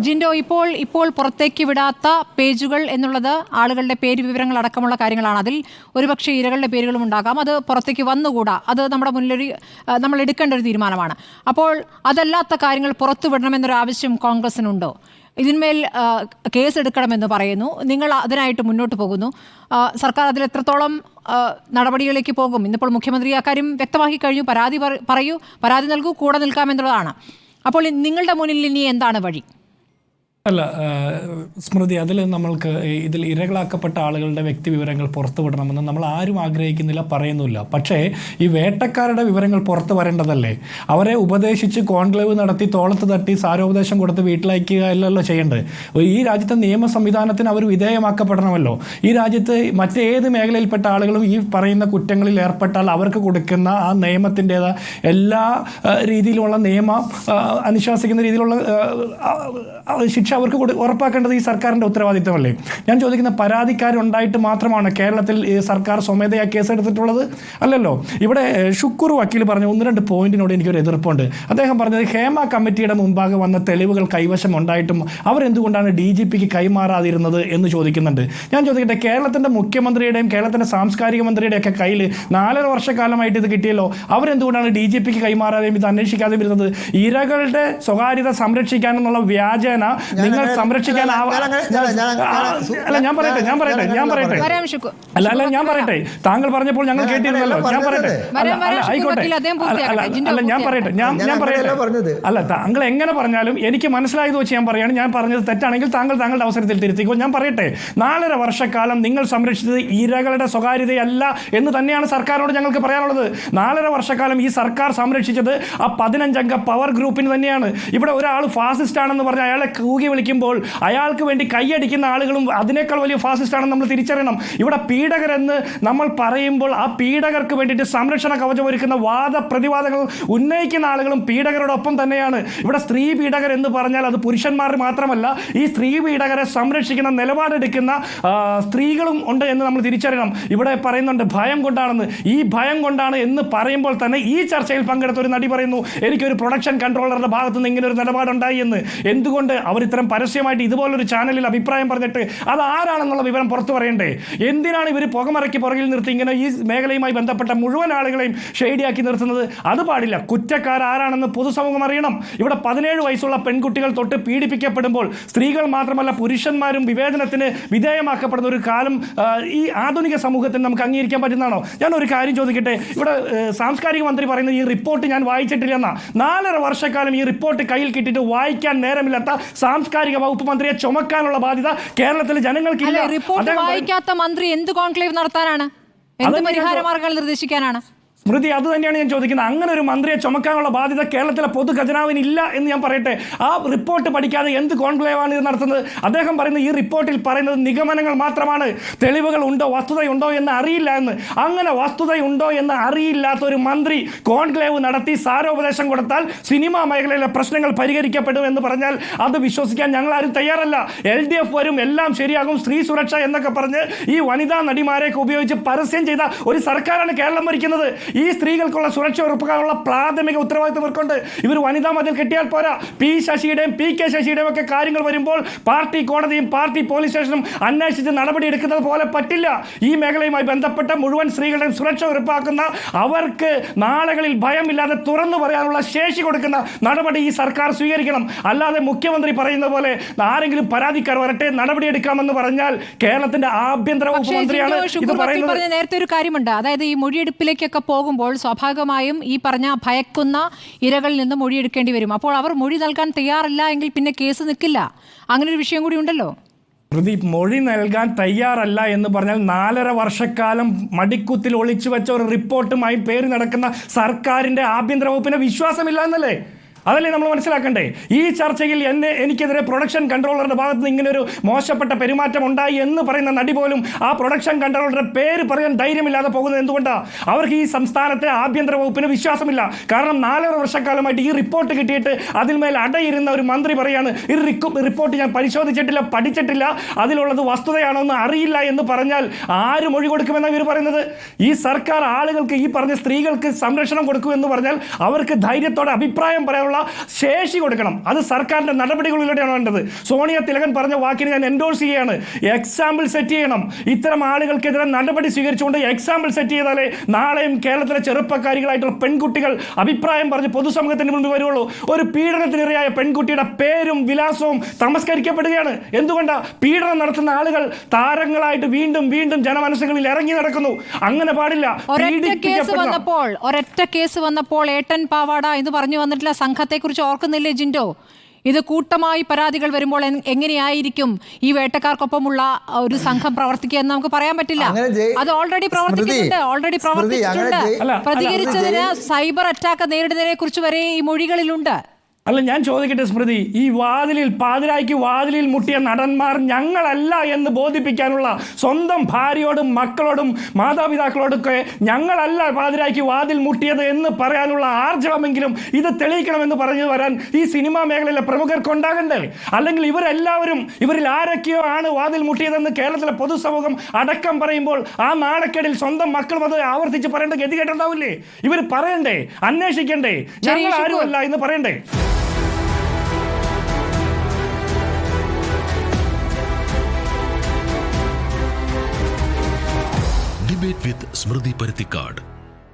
ജിൻഡോ, ഇപ്പോൾ പുറത്തേക്ക് വിടാത്ത പേജുകൾ എന്നുള്ളത് ആളുകളുടെ പേര് വിവരങ്ങൾ അടക്കമുള്ള കാര്യങ്ങളാണ്. അതിൽ ഒരുപക്ഷെ ഇരകളുടെ പേരുകളും ഉണ്ടാകാം. അത് പുറത്തേക്ക് വന്നുകൂടാ. അത് നമ്മുടെ മുന്നിൽ നമ്മൾ എടുക്കേണ്ട ഒരു തീരുമാനമാണ്. അപ്പോൾ അതല്ലാത്ത കാര്യങ്ങൾ പുറത്തു വിടണമെന്നൊരു ആവശ്യം കോൺഗ്രസിനുണ്ടോ? ഇതിന്മേൽ കേസെടുക്കണമെന്ന് പറയുന്നു. നിങ്ങൾ അതിനായിട്ട് മുന്നോട്ട് പോകുന്നു. സർക്കാർ അതിൽ എത്രത്തോളം നടപടികളിലേക്ക് പോകും? ഇന്നിപ്പോൾ മുഖ്യമന്ത്രി അക്കാര്യം വ്യക്തമാക്കി കഴിഞ്ഞു. പരാതി നൽകൂ, കൂടെ നിൽക്കാമെന്നുള്ളതാണ്. അപ്പോൾ നിങ്ങളുടെ മുന്നിൽ ഇനി എന്താണ് വഴി? അല്ല സ്മൃതി, ഇതിൽ ഇരകളാക്കപ്പെട്ട ആളുകളുടെ വ്യക്തി വിവരങ്ങൾ പുറത്തു വിടണമെന്ന് നമ്മൾ ആരും ആഗ്രഹിക്കുന്നില്ല, പറയുന്നില്ല. പക്ഷേ ഈ വേട്ടക്കാരുടെ വിവരങ്ങൾ പുറത്തു വരേണ്ടതല്ലേ? അവരെ ഉപദേശിച്ച് കോൺക്ലേവ് നടത്തി തോളത്ത് തട്ടി സാരോപദേശം കൊടുത്ത് വീട്ടിലയക്കുക അല്ലല്ലോ ചെയ്യേണ്ടത്. ഈ രാജ്യത്തെ നിയമ സംവിധാനത്തിന് അവർ വിധേയമാക്കപ്പെടണമല്ലോ. ഈ രാജ്യത്ത് മറ്റേത് മേഖലയിൽപ്പെട്ട ആളുകളും ഈ പറയുന്ന കുറ്റങ്ങളിൽ ഏർപ്പെട്ടാൽ അവർക്ക് കൊടുക്കുന്ന ആ നിയമത്തിൻ്റെതായ എല്ലാ രീതിയിലുള്ള നിയമം അനുശാസിക്കുന്ന രീതിയിലുള്ള ശിക്ഷ അവർക്ക് ഉറപ്പാക്കേണ്ടത് ഈ സർക്കാരിൻ്റെ ഉത്തരവാദിത്തമല്ലേ? ഞാൻ ചോദിക്കുന്ന, പരാതിക്കാരുണ്ടായിട്ട് മാത്രമാണ് കേരളത്തിൽ സർക്കാർ സ്വമേധയാ കേസെടുത്തിട്ടുള്ളത്? അല്ലല്ലോ. ഇവിടെ ഷുക്കൂർ വക്കീൽ പറഞ്ഞ 1-2 പോയിന്റിനോട് എനിക്കൊരു എതിർപ്പുണ്ട്. അദ്ദേഹം പറഞ്ഞത് ഹേമ കമ്മിറ്റിയുടെ മുമ്പാകെ വന്ന തെളിവുകൾ കൈവശം ഉണ്ടായിട്ടും അവരെന്തുകൊണ്ടാണ് DGPക്ക് കൈമാറാതിരുന്നത് എന്ന് ചോദിക്കുന്നുണ്ട്. ഞാൻ ചോദിക്കട്ടെ, കേരളത്തിൻ്റെ മുഖ്യമന്ത്രിയുടെയും കേരളത്തിൻ്റെ സാംസ്കാരിക മന്ത്രിയുടെയും ഒക്കെ കയ്യിൽ 4.5 വർഷക്കാലമായിട്ട് ഇത് കിട്ടിയല്ലോ. അവരെന്തുകൊണ്ടാണ് DGPക്ക് കൈമാറാതെയും ഇത് അന്വേഷിക്കാതെയും ഇരുന്നത്? ഇരകളുടെ സ്വകാര്യത സംരക്ഷിക്കാനെന്നുള്ള വ്യാജേന നിങ്ങൾ സംരക്ഷിക്കാൻ ഞാൻ പറയട്ടെ താങ്കൾ പറഞ്ഞപ്പോൾ ഞങ്ങൾ കേട്ടിരുന്നല്ലോ. ഞാൻ പറയട്ടെ അല്ല, താങ്കൾ എങ്ങനെ പറഞ്ഞാലും എനിക്ക് മനസ്സിലായത് വെച്ച് ഞാൻ പറയാണ്. ഞാൻ പറഞ്ഞത് തെറ്റാണെങ്കിൽ താങ്കളുടെ അവസരത്തിൽ തിരുത്തിക്കോ. ഞാൻ പറയട്ടെ, 4.5 വർഷക്കാലം നിങ്ങൾ സംരക്ഷിച്ചത് ഇരകളുടെ സ്വകാര്യതയല്ല എന്ന് തന്നെയാണ് സർക്കാരിനോട് ഞങ്ങൾക്ക് പറയാനുള്ളത്. 4.5 വർഷക്കാലം ഈ സർക്കാർ സംരക്ഷിച്ചത് ആ 15-അംഗ പവർ ഗ്രൂപ്പിന് തന്നെയാണ്. ഇവിടെ ഒരാൾ ഫാസിസ്റ്റ് ആണെന്ന് പറഞ്ഞ് അയാളെ കൂകി വിളിക്കുമ്പോൾ അയാൾക്ക് വേണ്ടി കൈയടിക്കുന്ന ആളുകളും അതിനേക്കാൾ വലിയ ഫാസിസ്റ്റ് ആണെന്ന് നമ്മൾ തിരിച്ചറിയണം. ഇവിടെ പീഡകരെന്ന് നമ്മൾ പറയുമ്പോൾ ആ പീഡകർക്ക് വേണ്ടിയിട്ട് സംരക്ഷണ കവചം ഒരുക്കുന്ന വാദപ്രതിവാദങ്ങൾ ഉന്നയിക്കുന്ന ആളുകളും പീഡകരോടൊപ്പം തന്നെയാണ്. ഇവിടെ സ്ത്രീ പീഡകർ എന്ന് പറഞ്ഞാൽ അത് പുരുഷന്മാർ മാത്രമല്ല, ഈ സ്ത്രീ പീഡകരെ സംരക്ഷിക്കുന്ന നിലപാടെടുക്കുന്ന സ്ത്രീകളും ഉണ്ട് എന്ന് നമ്മൾ തിരിച്ചറിയണം. ഇവിടെ പറയുന്നുണ്ട് ഭയം കൊണ്ടാണെന്ന്. ഈ ഭയം കൊണ്ടാണ് എന്ന് പറയുമ്പോൾ തന്നെ ഈ ചർച്ചയിൽ പങ്കെടുത്ത ഒരു നടി പറയുന്നു, എനിക്കൊരു പ്രൊഡക്ഷൻ കൺട്രോളറുടെ ഭാഗത്ത് നിന്ന് ഇങ്ങനെ ഒരു നിലപാടുണ്ടായി എന്ന്. എന്തുകൊണ്ട് അവർ ഇത്തരം പരസ്യമായിട്ട് ഇതുപോലൊരു ചാനലിൽ അഭിപ്രായം പറഞ്ഞിട്ട് അത് ആരാണെന്നുള്ള വിവരം പുറത്തു പറയണ്ടേ? എന്തിനാണ് ഇവർ പുകമറയ്ക്ക് പുറകിൽ നിർത്തി ഇങ്ങനെ ഈ മേഖലയുമായി ബന്ധപ്പെട്ട മുഴുവൻ ആളുകളെയും ഷെയ്ഡിയാക്കി നിർത്തുന്നത്? അത് പാടില്ല. കുറ്റക്കാരാരാണെന്ന് പൊതുസമൂഹം അറിയണം. ഇവിടെ 17 വയസ്സുള്ള പെൺകുട്ടികൾ തൊട്ട് പീഡിപ്പിക്കപ്പെടുമ്പോൾ സ്ത്രീകൾ മാത്രമല്ല പുരുഷന്മാരും വിവേചനത്തിന് വിധേയമാക്കപ്പെടുന്ന ഒരു കാലം ഈ ആധുനിക സമൂഹത്തിന് നമുക്ക് അംഗീകരിക്കാൻ പറ്റുന്നതാണോ? ഞാൻ ഒരു കാര്യം ചോദിക്കട്ടെ. ഇവിടെ സാംസ്കാരിക മന്ത്രി പറയുന്നത് ഈ റിപ്പോർട്ട് ഞാൻ വായിച്ചിട്ടില്ലെന്നാ. 4.5 വർഷക്കാലം ഈ റിപ്പോർട്ട് കയ്യിൽ കിട്ടിയിട്ട് വായിക്കാൻ നേരമില്ലാത്ത സാംസ്കാരിക വകുപ്പ് മന്ത്രിയെ ചുമക്കാനുള്ള ബാധ്യത കേരളത്തിലെ ജനങ്ങൾക്കില്ല. റിപ്പോർട്ട് വായിക്കാത്ത മന്ത്രി എന്ത് കോൺക്ലേവ് നടത്താനാണ്? എന്ത് പരിഹാര മാർഗങ്ങൾ നിർദ്ദേശിക്കാനാണ്? സ്മൃതി, അത് തന്നെയാണ് ഞാൻ ചോദിക്കുന്നത്. അങ്ങനെ ഒരു മന്ത്രിയെ ചുമക്കാനുള്ള ബാധ്യത കേരളത്തിലെ പൊതു ഖജനാവിന് ഇല്ല എന്ന് ഞാൻ പറയട്ടെ. ആ റിപ്പോർട്ട് പഠിക്കാതെ എന്ത് കോൺക്ലേവാണ് ഇത് നടത്തുന്നത്? അദ്ദേഹം പറയുന്നത് ഈ റിപ്പോർട്ടിൽ പറയുന്നത് നിഗമനങ്ങൾ മാത്രമാണ്, തെളിവുകൾ ഉണ്ടോ വസ്തുതയുണ്ടോ എന്ന് അറിയില്ല എന്ന്. അങ്ങനെ വസ്തുതയുണ്ടോ എന്ന് അറിയില്ലാത്ത ഒരു മന്ത്രി കോൺക്ലേവ് നടത്തി സാരോപദേശം കൊടുത്താൽ സിനിമാ മേഖലയിലെ പ്രശ്നങ്ങൾ പരിഹരിക്കപ്പെടും എന്ന് പറഞ്ഞാൽ അത് വിശ്വസിക്കാൻ ഞങ്ങൾ ആരും തയ്യാറല്ല. LDF വരും, എല്ലാം ശരിയാകും, സ്ത്രീ സുരക്ഷ എന്നൊക്കെ പറഞ്ഞ് ഈ വനിതാ നടിമാരെയൊക്കെ ഉപയോഗിച്ച് പരസ്യം ചെയ്ത ഒരു സർക്കാരാണ് കേരളം ഭരിക്കുന്നത്. ഈ സ്ത്രീകൾക്കുള്ള സുരക്ഷ ഉറപ്പാക്കാനുള്ള പ്രാഥമിക ഉത്തരവാദിത്വം ഇവർക്കുണ്ട്. ഇവർ വനിതാ മതിൽ കെട്ടിയാൽ പോരാ. P ശശിയുടെയും PK ശശിയുടെയും ഒക്കെ കാര്യങ്ങൾ വരുമ്പോൾ പാർട്ടി കോടതിയും പാർട്ടി പോലീസ് സ്റ്റേഷനും അന്വേഷിച്ച് നടപടി എടുക്കുന്നത് പോലെ പറ്റില്ല. ഈ മേഖലയുമായി ബന്ധപ്പെട്ട മുഴുവൻ സ്ത്രീകളുടെയും സുരക്ഷ ഉറപ്പാക്കുന്ന, അവർക്ക് നാളുകളിൽ ഭയമില്ലാതെ തുറന്നു പറയാനുള്ള ശേഷി കൊടുക്കുന്ന നടപടി ഈ സർക്കാർ സ്വീകരിക്കണം. അല്ലാതെ മുഖ്യമന്ത്രി പറയുന്ന പോലെ ആരെങ്കിലും പരാതിക്കാർ വരട്ടെ നടപടിയെടുക്കാമെന്ന് പറഞ്ഞാൽ കേരളത്തിന്റെ ആഭ്യന്തര വകുപ്പ് മന്ത്രിയാണ് ഇത് പറയുന്നത്. നേരത്തെ ഒരു കാര്യമുണ്ട്, അതായത് ഈ മൊഴിയെടുപ്പിലേക്കൊക്കെ പോകുമ്പോൾ സ്വാഭാവികമായും ഈ പറഞ്ഞ ഭയക്കുന്ന ഇരകളിൽ നിന്ന് മൊഴിയെടുക്കേണ്ടി വരും. അപ്പോൾ അവർ മൊഴി നൽകാൻ തയ്യാറല്ല എങ്കിൽ പിന്നെ കേസ് നിൽക്കില്ല. അങ്ങനെ ഒരു വിഷയം കൂടി ഉണ്ടല്ലോ. മൊഴി നൽകാൻ തയ്യാറല്ല എന്ന് പറഞ്ഞാൽ 4.5 വർഷക്കാലം മടിക്കുത്തിൽ ഒളിച്ചു വെച്ച ഒരു റിപ്പോർട്ടുമായി പേര് നടക്കുന്ന സർക്കാരിന്റെ ആഭ്യന്തര വകുപ്പിന് വിശ്വാസമില്ല എന്നല്ലേ? അതല്ലേ നമ്മൾ മനസ്സിലാക്കണ്ടേ? ഈ ചർച്ചയിൽ എനിക്കെതിരെ പ്രൊഡക്ഷൻ കൺട്രോളറുടെ ഭാഗത്ത് നിന്ന് ഇങ്ങനെ ഒരു മോശപ്പെട്ട പെരുമാറ്റം ഉണ്ടായി എന്ന് പറയുന്ന നടി പോലും ആ പ്രൊഡക്ഷൻ കൺട്രോളറുടെ പേര് പറയാൻ ധൈര്യമില്ലാതെ പോകുന്നത് എന്തുകൊണ്ടാണ്? അവർക്ക് ഈ സംസ്ഥാനത്തെ ആഭ്യന്തര വകുപ്പിന് വിശ്വാസമില്ല. കാരണം 4.5 വർഷക്കാലമായിട്ട് ഈ റിപ്പോർട്ട് കിട്ടിയിട്ട് അതിന്മേൽ അടയിരുന്ന ഒരു മന്ത്രി പറയാണ് ഈ റിപ്പോർട്ട് ഞാൻ പരിശോധിച്ചിട്ടില്ല, പഠിച്ചിട്ടില്ല, അതിലുള്ളത് വസ്തുതയാണോ എന്ന് അറിയില്ല എന്ന് പറഞ്ഞാൽ ആര് മൊഴി കൊടുക്കുമെന്നാണ് ഇവർ പറയുന്നത്? ഈ സർക്കാർ ആളുകൾക്ക്, ഈ പറഞ്ഞ സ്ത്രീകൾക്ക് സംരക്ഷണം കൊടുക്കുമെന്ന് പറഞ്ഞാൽ അവർക്ക് ധൈര്യത്തോടെ അഭിപ്രായം പറയാനുള്ള ശേഷി കൊടുക്കണം. അത് സർക്കാരിന്റെ നടപടികളിലൂടെയാണ് വേണ്ടത്. സോണിയ തിലകൻ പറഞ്ഞ വാക്കിന് ഞാൻ എൻഡോഴ്സ് ചെയ്യുകയാണ്. എക്സാമ്പിൾ സെറ്റ് ചെയ്യണം. ഇത്തരം ആളുകൾക്കെതിരെ നടപടി സ്വീകരിച്ചുകൊണ്ട് എക്സാമ്പിൾ സെറ്റ് ചെയ്താലേ നാളെയും കേരളത്തിലെ ചെറുപ്പക്കാരികളായിട്ടുള്ള പെൺകുട്ടികൾ അഭിപ്രായം പറഞ്ഞ് പൊതുസമൂഹത്തിന് മുൻപ് വരുള്ളൂ. ഒരു പീഡനത്തിനിരയായ പെൺകുട്ടിയുടെ പേരും വിലാസവും തമസ്കരിക്കപ്പെടുകയാണ്. എന്തുകൊണ്ടാണ്? പീഡനം നടത്തുന്ന ആളുകൾ താരങ്ങളായിട്ട് വീണ്ടും വീണ്ടും ജനമനസ്സുകളിൽ ഇറങ്ങി നടക്കുന്നു. അങ്ങനെ പാടില്ല. ഒരൊറ്റ കേസ് വന്നപ്പോൾ ഏട്ടൻ പാവാട എന്ന് പറഞ്ഞു വന്നിട്ടുള്ള സംഘത്തെക്കുറിച്ച് ഓർക്കുന്നില്ലേ ജിൻഡോ? ഇത് കൂട്ടമായി പരാതികൾ വരുമ്പോൾ എങ്ങനെയായിരിക്കും ഈ വേട്ടക്കാർക്കൊപ്പമുള്ള ഒരു സംഘം പ്രവർത്തിക്കുക എന്ന് നമുക്ക് പറയാൻ പറ്റില്ല. അത് ഓൾറെഡി പ്രവർത്തിച്ചിട്ടുണ്ട്. പ്രതികരിച്ചതിന് സൈബർ അറ്റാക്ക് നേരിടുന്നതിനെ കുറിച്ച് വരെ ഈ മൊഴികളിലുണ്ട്. അല്ല, ഞാൻ ചോദിക്കട്ടെ സ്മൃതി, ഈ പാതിരായ്ക്ക് വാതിലിൽ മുട്ടിയ നടന്മാർ ഞങ്ങളല്ല എന്ന് ബോധിപ്പിക്കാനുള്ള സ്വന്തം ഭാര്യയോടും മക്കളോടും മാതാപിതാക്കളോടൊക്കെ ഞങ്ങളല്ല പാതിരായ്ക്ക് വാതിൽ മുട്ടിയത് എന്ന് പറയാനുള്ള ആർജവമെങ്കിലും ഇത് തെളിയിക്കണമെന്ന് പറഞ്ഞു വരാൻ ഈ സിനിമാ മേഖലയിലെ പ്രമുഖർക്കുണ്ടാകണ്ടേ? അല്ലെങ്കിൽ ഇവരിൽ ആരൊക്കെയോ ആണ് വാതിൽ മുട്ടിയതെന്ന് കേരളത്തിലെ പൊതുസമൂഹം അടക്കം പറയുമ്പോൾ ആ നാണക്കേടിൽ സ്വന്തം മക്കളും അത് ആവർത്തിച്ച് പറയേണ്ട ഗതികേട്ടുണ്ടാവില്ലേ? ഇവർ പറയണ്ടേ? അന്വേഷിക്കണ്ടേ? ഞങ്ങൾ ആരുമല്ല എന്ന് പറയണ്ടേ? Debate with Smriti Parithikad.